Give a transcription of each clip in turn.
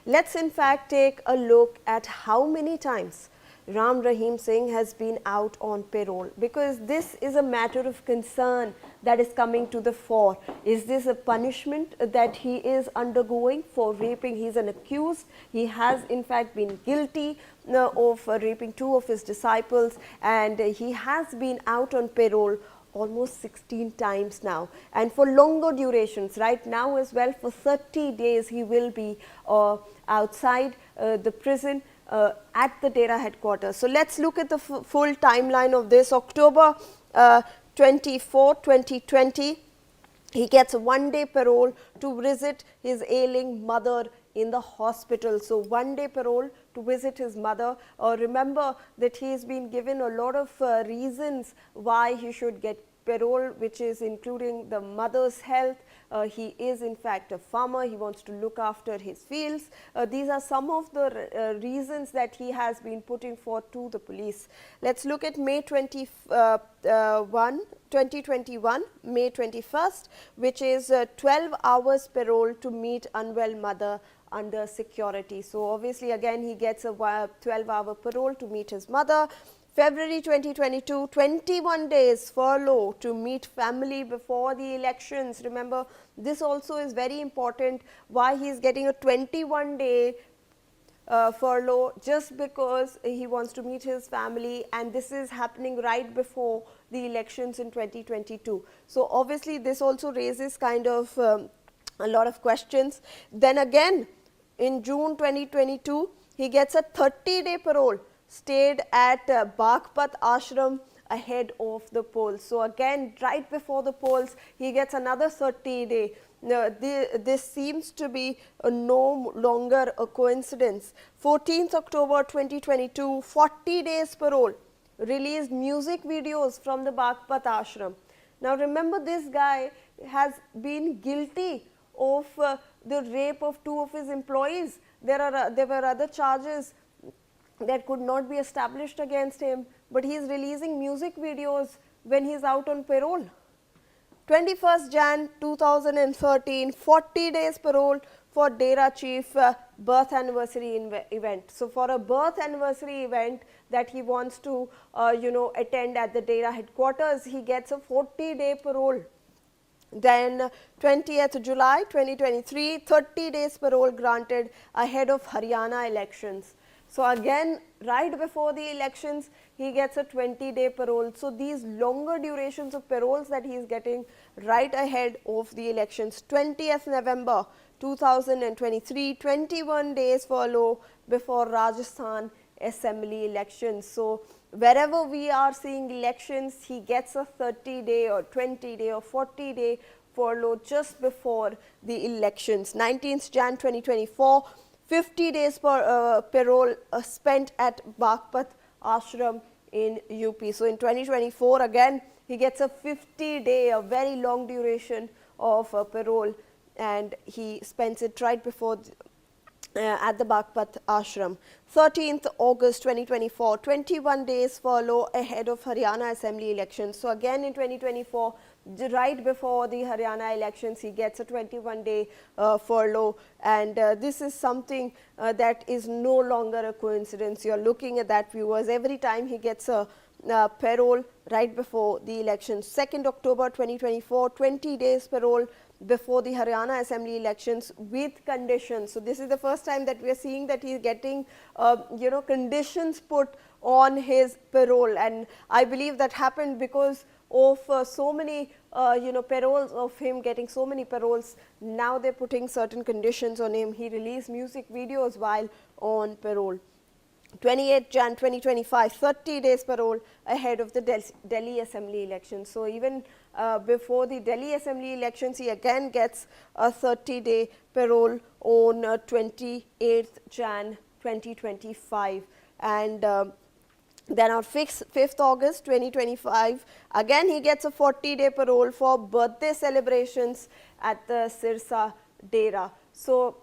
Let's in fact take a look at how many times Ram Rahim Singh has been out on parole, because this is a matter of concern that is coming to the fore. Is this a punishment that he is undergoing for raping? He is an accused. He has in fact been guilty of raping 2 of his disciples, and he has been out on parole almost 16 times now, and for longer durations. Right now as well, for 30 days he will be outside the prison at the Dera headquarters. So let's look at the full timeline of this. October 24, 2020, he gets a 1-day parole to visit his ailing mother in the hospital. So 1-day parole to visit his mother. Remember that he has been given a lot of reasons why he should get parole, which is including the mother's health. He is in fact a farmer. He wants to look after his fields. These are some of the reasons that he has been putting forth to the police. Let's look at May 2021, May 21st, which is 12 hours parole to meet unwell mother under security. So obviously again he gets a 12-hour parole to meet his mother. February 2022, 21 days furlough to meet family before the elections. Remember, this also is very important, why he is getting a 21-day furlough, just because he wants to meet his family, and this is happening right before the elections in 2022. So obviously this also raises kind of a lot of questions. Then again in June 2022, he gets a 30-day parole, stayed at Baghpat Ashram ahead of the polls. So again, right before the polls, he gets another 30-day. This seems to be no longer a coincidence. 14th October 2022, 40 days parole, released music videos from the Baghpat Ashram. Now remember, this guy has been guilty of the rape of 2 of his employees. There were other charges that could not be established against him, but he is releasing music videos when he is out on parole. 21st Jan 2013, 40 days parole for Dera chief birth anniversary event. So for a birth anniversary event that he wants to attend at the Dera headquarters, he gets a 40-day parole. Then 20th July 2023, 30 days parole granted ahead of Haryana elections. So again, right before the elections, he gets a 20-day parole. So these longer durations of paroles that he is getting right ahead of the elections. 20th November 2023, 21 days furlough before Rajasthan assembly elections. So wherever we are seeing elections, he gets a 30-day or 20-day or 40-day furlough just before the elections. 19th Jan 2024, 50 days parole spent at Baghpat Ashram in UP. So in 2024, again, he gets a 50-day, a very long duration of parole, and he spends it right before at the Baghpat Ashram. 13th August 2024, 21 days furlough ahead of Haryana assembly elections. So again in 2024, right before the Haryana elections, he gets a 21-day furlough, and this is something that is no longer a coincidence. You are looking at that, viewers. Every time he gets a parole right before the elections. 2nd October 2024, 20 days parole before the Haryana assembly elections with conditions. So this is the first time that we are seeing that he is getting conditions put on his parole, and I believe that happened because of so many paroles, of him getting so many paroles. Now they're putting certain conditions on him. He released music videos while on parole. 28th Jan 2025, 30 days parole ahead of the Delhi assembly elections. So even before the Delhi assembly elections, he again gets a 30-day parole on 28th Jan 2025. And then on 5th August 2025, again he gets a 40-day parole for birthday celebrations at the Sirsa Dera. So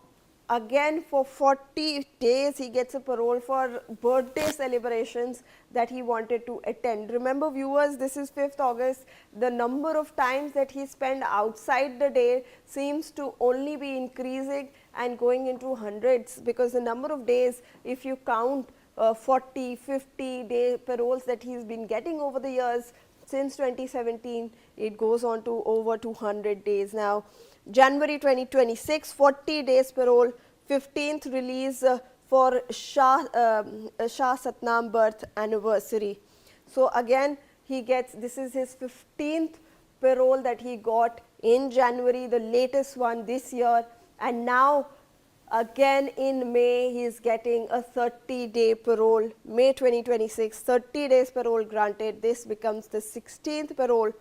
again for 40 days he gets a parole for birthday celebrations that he wanted to attend. Remember viewers, this is 5th August. The number of times that he spent outside the day seems to only be increasing and going into hundreds, because the number of days, if you count 40, 50 day paroles that he's been getting over the years since 2017, it goes on to over 200 days now. January 2026, 40 days parole, 15th release for Shah Satnam birth anniversary. So again he gets, this is his 15th parole that he got in January, the latest one this year, and now again in May he is getting a 30-day parole. May 2026, 30 days parole granted. This becomes the 16th parole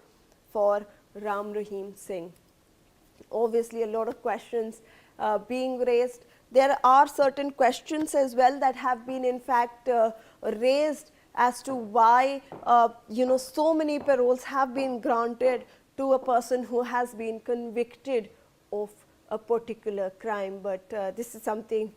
for Ram Rahim Singh. Obviously a lot of questions being raised. There are certain questions as well that have been in fact raised as to why so many paroles have been granted to a person who has been convicted of a particular crime, but this is something